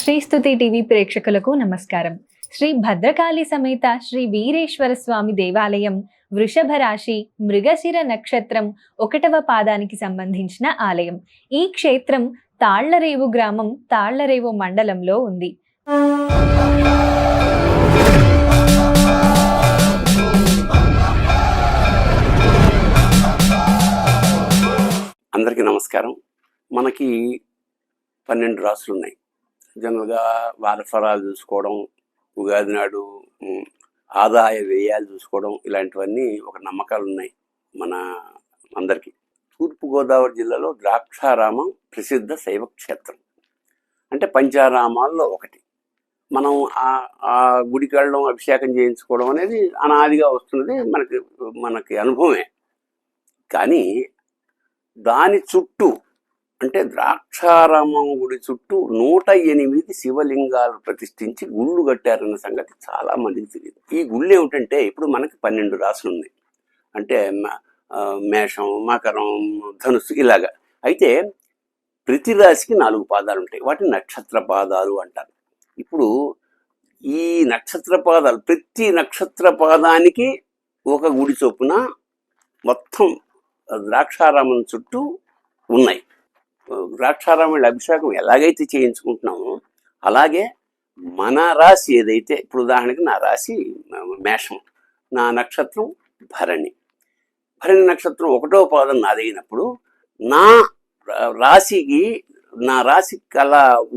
శ్రీస్తుతి TV ప్రేక్షకులకు నమస్కారం. శ్రీ భద్రకాళి సమేత శ్రీ వీరేశ్వర స్వామి దేవాలయం వృషభ రాశి మృగశిర నక్షత్రం 1వ పాదానికి సంబంధించిన ఆలయం. ఈ క్షేత్రం తాళ్లరేవు గ్రామం, తాళ్లరేవు మండలంలో ఉంది. అందరికీ నమస్కారం. మనకి 12 రాసులు ఉన్నాయి. జనరల్గా వారఫలాలు చూసుకోవడం, ఉగాది నాడు ఆదాయ వ్యయాలు చూసుకోవడం, ఇలాంటివన్నీ ఒక నమ్మకాలు ఉన్నాయి మన అందరికీ. తూర్పుగోదావరి జిల్లాలో ద్రాక్షారామం ప్రసిద్ధ శైవ క్షేత్రం, అంటే పంచారామాల్లో ఒకటి. మనం ఆ గుడికి వెళ్ళడం, అభిషేకం చేయించుకోవడం అనేది అనాదిగా వస్తున్నది, మనకి అనుభవమే. కానీ దాని చుట్టూ, అంటే ద్రాక్షారామం గుడి చుట్టూ 108 శివలింగాలు ప్రతిష్ఠించి గుళ్ళు కట్టారన్న సంగతి చాలా మందికి తెలియదు. ఈ గుళ్ళు ఏమిటంటే, ఇప్పుడు మనకి 12 రాసులు ఉన్నాయి, అంటే మేషం, మకరం, ధనుస్సు ఇలాగా. అయితే ప్రతి రాశికి 4 పాదాలు ఉంటాయి, వాటిని నక్షత్ర పాదాలు అంటారు. ఇప్పుడు ఈ నక్షత్ర పాదాలు, ప్రతి నక్షత్ర పాదానికి ఒక గుడి చొప్పున మొత్తం ద్రాక్షారామం చుట్టూ ఉన్నాయి. ద్రాక్షారామం అభిషేకం ఎలాగైతే చేయించుకుంటున్నామో అలాగే మన రాశి ఏదైతే, ఇప్పుడు ఉదాహరణకి నా రాశి మేషం, నా నక్షత్రం భరణి. భరణి నక్షత్రం 1వ పాదం నాదైనప్పుడు నా రాశికి కల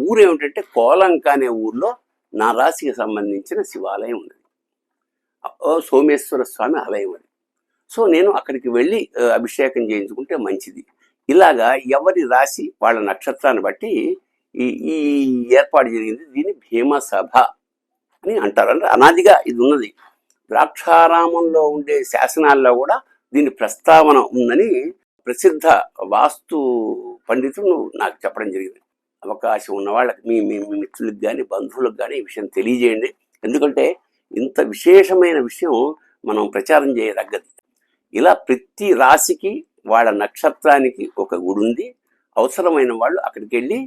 ఊరు ఏమిటంటే కోలంక అనే ఊర్లో నా రాశికి సంబంధించిన శివాలయం ఉన్నది, సోమేశ్వర స్వామి ఆలయం అది. సో నేను అక్కడికి వెళ్ళి అభిషేకం చేయించుకుంటే మంచిది. ఇలాగా ఎవరి రాశి వాళ్ళ నక్షత్రాన్ని బట్టి ఈ ఏర్పాటు జరిగింది. దీన్ని భీమసభ అని అంటారు. అంటే అనాదిగా ఇది ఉన్నది. ద్రాక్షారామంలో ఉండే శాసనాల్లో కూడా దీని ప్రస్తావన ఉందని ప్రసిద్ధ వాస్తు పండితులు నాకు చెప్పడం జరిగింది. అవకాశం ఉన్న వాళ్ళకి, మీ మిత్రులకు కానీ బంధువులకు కానీ ఈ విషయం తెలియజేయండి. ఎందుకంటే ఇంత విశేషమైన విషయం మనం ప్రచారం చేయదగ్గది. ఇలా ప్రతి రాశికి వాళ్ళ నక్షత్రానికి ఒక గుడి ఉంది. అవసరమైన వాళ్ళు అక్కడికి వెళ్ళి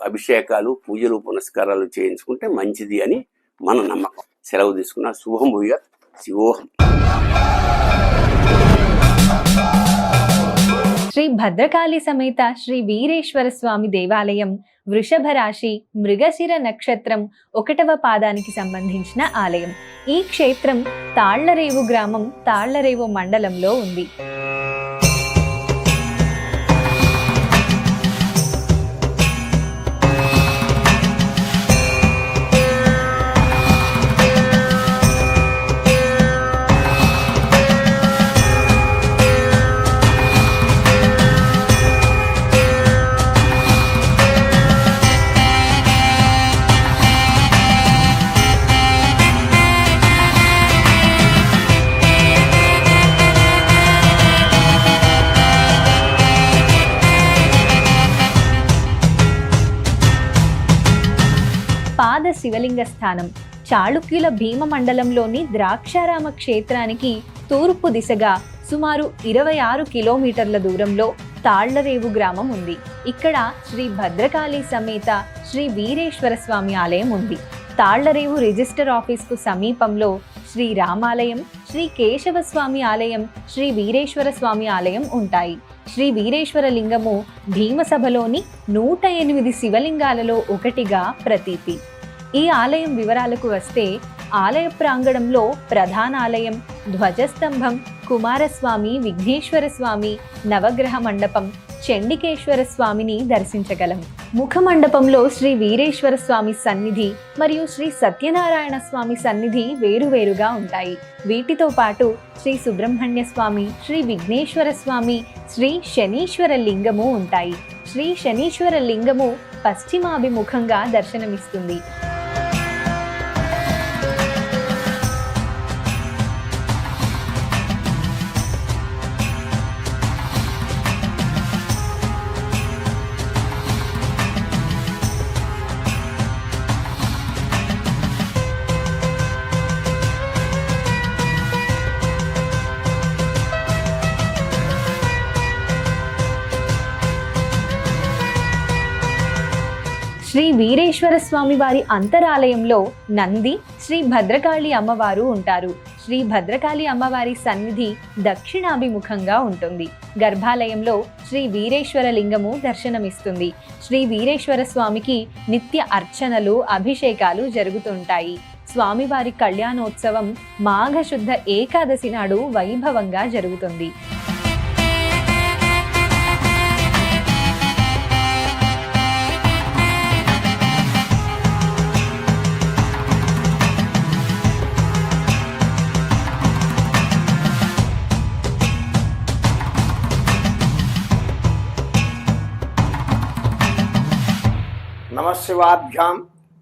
అభిషేకాలు, పూజలు, పునస్కారాలు చేయించుకుంటే మంచిది అని మన నమ్మకం. సెలవు తీసుకున్న. శుభం భూయాత్. శివోహం. శ్రీ భద్రకాళి సమేత శ్రీ వీరేశ్వర స్వామి దేవాలయం వృషభ రాశి మృగశిర నక్షత్రం 1వ పాదానికి సంబంధించిన ఆలయం. ఈ క్షేత్రం తాళ్లరేవు గ్రామం, తాళ్లరేవు మండలంలో ఉంది. పాద శివలింగ స్థానం చాళుక్యుల భీమ మండలంలోని ద్రాక్షారామ క్షేత్రానికి తూర్పు దిశగా సుమారు 26 కిలోమీటర్ల దూరంలో తాళ్లరేవు గ్రామం ఉంది. ఇక్కడ శ్రీ భద్రకాళి సమేత శ్రీ వీరేశ్వర స్వామి ఆలయం ఉంది. తాళ్లరేవు రిజిస్టర్ ఆఫీస్కు సమీపంలో శ్రీ రామాలయం, శ్రీ కేశవ స్వామి ఆలయం, శ్రీ వీరేశ్వర స్వామి ఆలయం ఉంటాయి. శ్రీ వీరేశ్వర లింగము భీమసభలోని 108 శివలింగాలలో ఒకటిగా ప్రతీతి. ఈ ఆలయం వివరాలకు వస్తే, ఆలయ ప్రాంగణంలో ప్రధాన ఆలయం, ధ్వజస్తంభం, కుమారస్వామి, విఘ్నేశ్వర స్వామి, నవగ్రహ మండపం, చండికేశ్వర స్వామిని దర్శించగలం. ముఖ మండపంలో శ్రీ వీరేశ్వర స్వామి సన్నిధి మరియు శ్రీ సత్యనారాయణ స్వామి సన్నిధి వేరువేరుగా ఉంటాయి. వీటితో పాటు శ్రీ సుబ్రహ్మణ్య స్వామి, శ్రీ విఘ్నేశ్వర స్వామి, శ్రీ శనీశ్వర లింగము ఉంటాయి. శ్రీ శనీశ్వర లింగము పశ్చిమాభిముఖంగా దర్శనమిస్తుంది. శ్రీ శ్రీ వీరేశ్వర స్వామి వారి అంతరాలయంలో నంది, శ్రీ భద్రకాళి అమ్మవారు ఉంటారు. శ్రీ భద్రకాళి అమ్మవారి సన్నిధి దక్షిణాభిముఖంగా ఉంటుంది. గర్భాలయంలో శ్రీ వీరేశ్వర లింగము దర్శనమిస్తుంది. శ్రీ వీరేశ్వర స్వామికి నిత్య అర్చనలు, అభిషేకాలు జరుగుతుంటాయి. స్వామివారి కళ్యాణోత్సవం మాఘశుద్ధ ఏకాదశి నాడు వైభవంగా జరుగుతుంది. నమశివాభ్యాం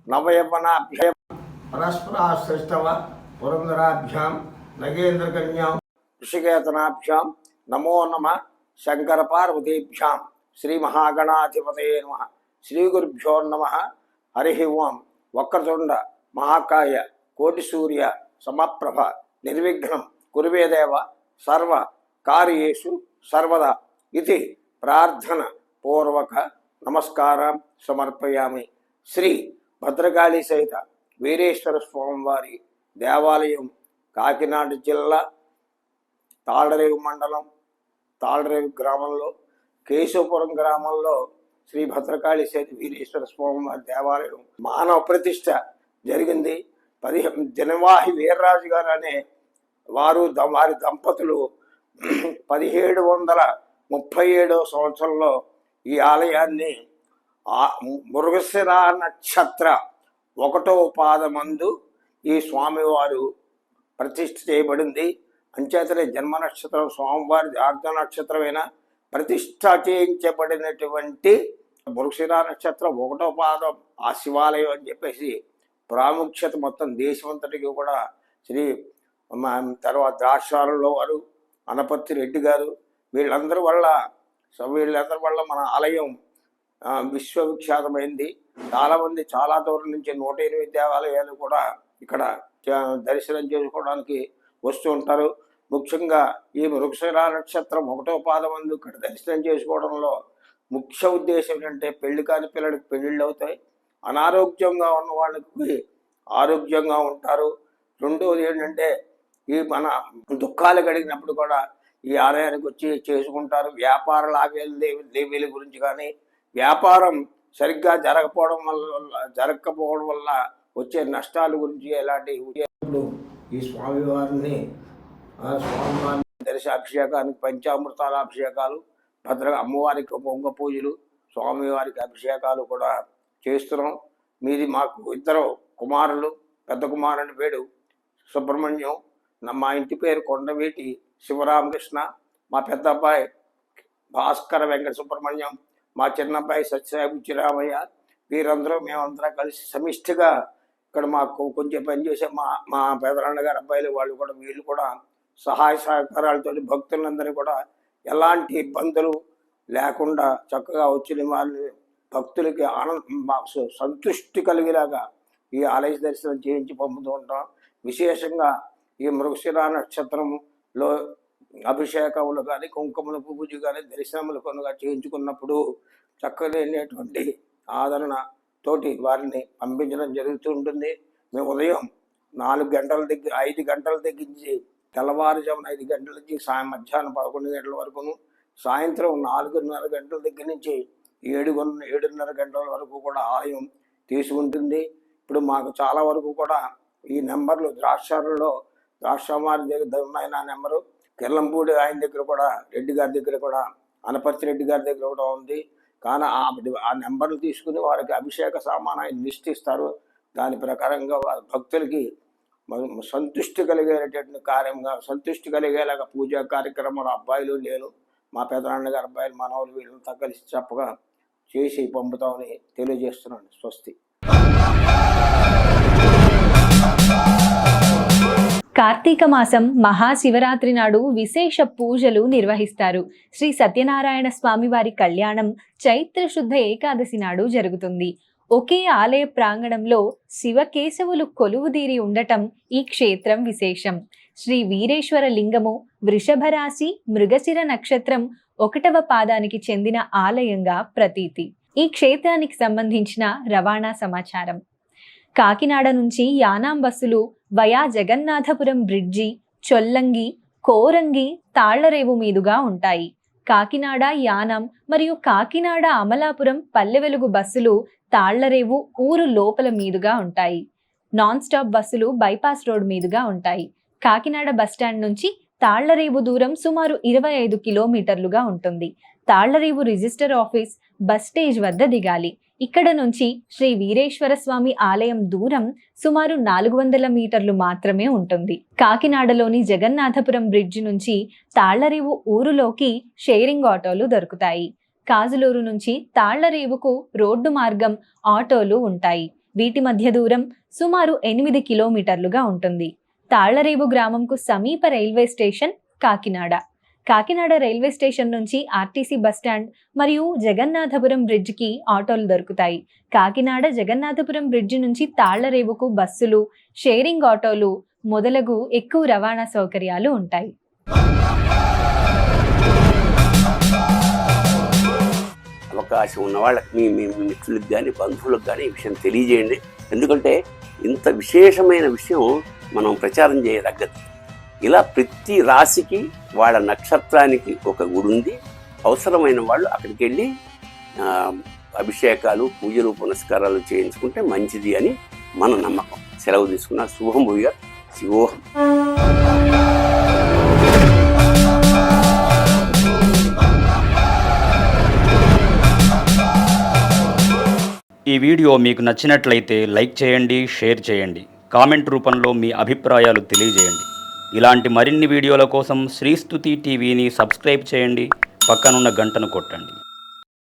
నవయవనాభ్యాం పరస్పరాశ్రిష్టవ పురంధరాభ్యాం నగేంద్రకన్యాం ఋషికేతనాభ్యాం నమో నమ శంకర పార్వతీభ్యాం శ్రీ మహాగణాధిపతయే నమః. శ్రీ గురుభ్యో నమః. హరి ఓం. వక్రతుండ మహాకాయ కోటి సూర్య సమప్రభ నిర్విఘ్నం కురువేదేవ సర్వ కార్యేషు సర్వదా ఇది ప్రార్థన పూర్వక నమస్కారం సమర్పయామి. శ్రీ భద్రకాళి సహిత వీరేశ్వర స్వామివారి దేవాలయం కాకినాడ జిల్లా తాళ్లరేవు మండలం తాళ్లరేవు గ్రామంలో కేశవపురం గ్రామంలో శ్రీ భద్రకాళి సహిత వీరేశ్వర స్వామివారి దేవాలయం మానవ ప్రతిష్ఠ జరిగింది. జనవాహి వీర్రాజు గారు అనే వారి దంపతులు 1737 సంవత్సరంలో ఈ ఆలయాన్ని మృగశిర నక్షత్ర 1వ పాదమందు ఈ స్వామివారు ప్రతిష్ఠ చేయబడింది. అంచేతనే జన్మ నక్షత్రం స్వామివారి అర్ధ నక్షత్రమైన ప్రతిష్ఠ చేయించబడినటువంటి మృగశిర నక్షత్రం 1వ పాదం ఆ శివాలయం అని చెప్పేసి ప్రాముఖ్యత మొత్తం దేశమంతటికి కూడా శ్రీ తర్వాత ద్రాక్షాలలో వారు అనపర్తి రెడ్డి గారు వీళ్ళందరి వల్ల మన ఆలయం విశ్వవిఖ్యాతమైంది. చాలామంది చాలా దూరం నుంచి 108 దేవాలయాలు కూడా ఇక్కడ దర్శనం చేసుకోవడానికి వస్తూ ఉంటారు. ముఖ్యంగా ఈ మృగశిర నక్షత్రం 1వ పాదమందు ఇక్కడ దర్శనం చేసుకోవడంలో ముఖ్య ఉద్దేశం ఏంటంటే పెళ్లి కాని పిల్లలకి పెళ్ళిళ్ళు అవుతాయి, అనారోగ్యంగా ఉన్న వాళ్ళకి ఆరోగ్యంగా ఉంటారు. రెండోది ఏంటంటే ఈ మన దుఃఖాలు గడిగినప్పుడు కూడా ఈ ఆలయానికి వచ్చి చేసుకుంటారు. వ్యాపార లాభాల గురించి కానీ వ్యాపారం సరిగ్గా జరగకపోవడం వల్ల వచ్చే నష్టాల గురించి ఎలాంటి ఈ స్వామివారిని అభిషేకానికి పంచామృతాల అభిషేకాలు, అమ్మవారికి పొంగ పూజలు, స్వామివారికి అభిషేకాలు కూడా చేస్తున్నాం. మీది మాకు 2 కుమారులు, పెద్ద కుమారుని పేరు సుబ్రహ్మణ్యం, మా ఇంటి పేరు కొండవీటి శివరామకృష్ణ, మా పెద్ద అబ్బాయి భాస్కర వెంకట సుబ్రహ్మణ్యం, మా చిన్న అబ్బాయి సత్యసాయి రామయ్య. మేమందరం కలిసి సమిష్టిగా ఇక్కడ మాకు కొంచెం పనిచేసే మా పెదనాన్న గారి అబ్బాయిలు వీళ్ళు కూడా సహాయ సహకారాలతో భక్తులందరూ కూడా ఎలాంటి ఇబ్బందులు లేకుండా చక్కగా వచ్చిన వాళ్ళు భక్తులకి సంతృష్టి కలిగేలాగా ఈ ఆలయ దర్శనం చేయించి పంపుతూ ఉంటాం. విశేషంగా ఈ మృగశిర నక్షత్రంలో అభిషేకములు కానీ కుంకుమల పూజ కానీ దర్శనములు కొనుగా చేయించుకున్నప్పుడు చక్కలేనటువంటి ఆదరణ తోటి వారిని పంపించడం జరుగుతూ ఉంటుంది. మేము ఉదయం 5 గంటల దగ్గరించి తెల్లవారుజామున 5 గంటల నుంచి మధ్యాహ్నం 11 గంటల వరకును, సాయంత్రం 4:30 గంటల దగ్గర నుంచి 7:30 గంటల వరకు కూడా ఆలయం తీసుకుంటుంది. ఇప్పుడు మాకు చాలా వరకు కూడా ఈ నెంబర్లు ద్రాక్షామారి దగ్గర ఉన్నాయి. నా నెంబరు కిర్లంపూడి ఆయన దగ్గర కూడా, రెడ్డి గారి దగ్గర కూడా, అనపర్తి రెడ్డి గారి దగ్గర కూడా ఉంది. కానీ ఆ నెంబర్లు తీసుకుని వారికి అభిషేక సామాను లిస్ట్ ఇస్తారు. దాని ప్రకారంగా భక్తులకి సంతృష్టి కలిగేటటువంటి సంతృష్టి కలిగేలాగా పూజా కార్యక్రమాలు అబ్బాయిలు, నేను, మా పెదనాన్న గారి అబ్బాయిలు, మనవలు వీళ్ళంతా కలిసి చక్కగా చేసి పంపుతామని తెలియజేస్తున్నాను. స్వస్తి. కార్తీక మాసం మహాశివరాత్రి నాడు విశేష పూజలు నిర్వహిస్తారు. శ్రీ సత్యనారాయణ స్వామి వారి కళ్యాణం చైత్ర శుద్ధ ఏకాదశి నాడు జరుగుతుంది. ఒకే ఆలయ ప్రాంగణంలో శివకేశవులు కొలువుదీరి ఉండటం ఈ క్షేత్రం విశేషం. శ్రీ వీరేశ్వర లింగము వృషభ రాశి మృగశిర నక్షత్రం 1వ పాదానికి చెందిన ఆలయంగా ప్రతీతి. ఈ క్షేత్రానికి సంబంధించిన రవాణా సమాచారం. కాకినాడ నుంచి యానాం బస్సులు వయా జగన్నాథపురం బ్రిడ్జి, చొల్లంగి, కోరంగి, తాళ్లరేవు మీదుగా ఉంటాయి. కాకినాడ యానాం మరియు కాకినాడ అమలాపురం పల్లె వెలుగు బస్సులు తాళ్లరేవు ఊరు లోపల మీదుగా ఉంటాయి. నాన్ స్టాప్ బస్సులు బైపాస్ రోడ్ మీదుగా ఉంటాయి. కాకినాడ బస్టాండ్ నుంచి తాళ్లరేవు దూరం సుమారు 25 కిలోమీటర్లుగా ఉంటుంది. Thallarevu register office bus stage వద్ద దిగాలి. ఇక్కడ నుంచి శ్రీ వీరేశ్వర స్వామి ఆలయం దూరం సుమారు 400 మీటర్లు మాత్రమే ఉంటుంది. కాకినాడలోని జగన్నాథపురం బ్రిడ్జి నుంచి తాళ్లరేవు ఊరులోకి షేరింగ్ ఆటోలు దొరుకుతాయి. కాజులూరు నుంచి తాళ్లరేవుకు రోడ్డు మార్గం ఆటోలు ఉంటాయి. వీటి మధ్య దూరం సుమారు 8 కిలోమీటర్లుగా ఉంటుంది. తాళ్లరేవు గ్రామంకు సమీప railway station Kakinada. Kakinada railway station నుంచి ఆర్టీసీ బస్టాండ్ మరియు జగన్నాథపురం బ్రిడ్జికి ఆటోలు దొరుకుతాయి. కాకినాడ జగన్నాథపురం బ్రిడ్జి నుంచి తాళ్లరేవుకు బస్సులు, షేరింగ్ ఆటోలు మొదలగు ఎక్కువ రవాణా సౌకర్యాలు ఉంటాయి. అవకాశం ఉన్న వాళ్ళకి మీ మిత్రులకు కానీ బంధువులకు కానీ ఈ విషయం తెలియజేయండి. ఎందుకంటే ఇంత విశేషమైన విషయం మనం ప్రచారం చేయదగ్గది. ఇలా ప్రతి రాశికి వాళ్ళ నక్షత్రానికి ఒక గుడి ఉంది. అవసరమైన వాళ్ళు అక్కడికి వెళ్ళి అభిషేకాలు, పూజలు, పునస్కారాలు చేయించుకుంటే మంచిది అని మన నమ్మకం. సెలవు తీసుకున్న శుభం భూయ శివోహం. ఈ వీడియో మీకు నచ్చినట్లయితే లైక్ చేయండి, షేర్ చేయండి, కామెంట్ రూపంలో మీ అభిప్రాయాలు తెలియజేయండి. ఇలాంటి మరిన్ని వీడియోల కోసం శ్రీస్తుతి టీవీని సబ్స్క్రైబ్ చేయండి, పక్కనున్న గంటను కొట్టండి.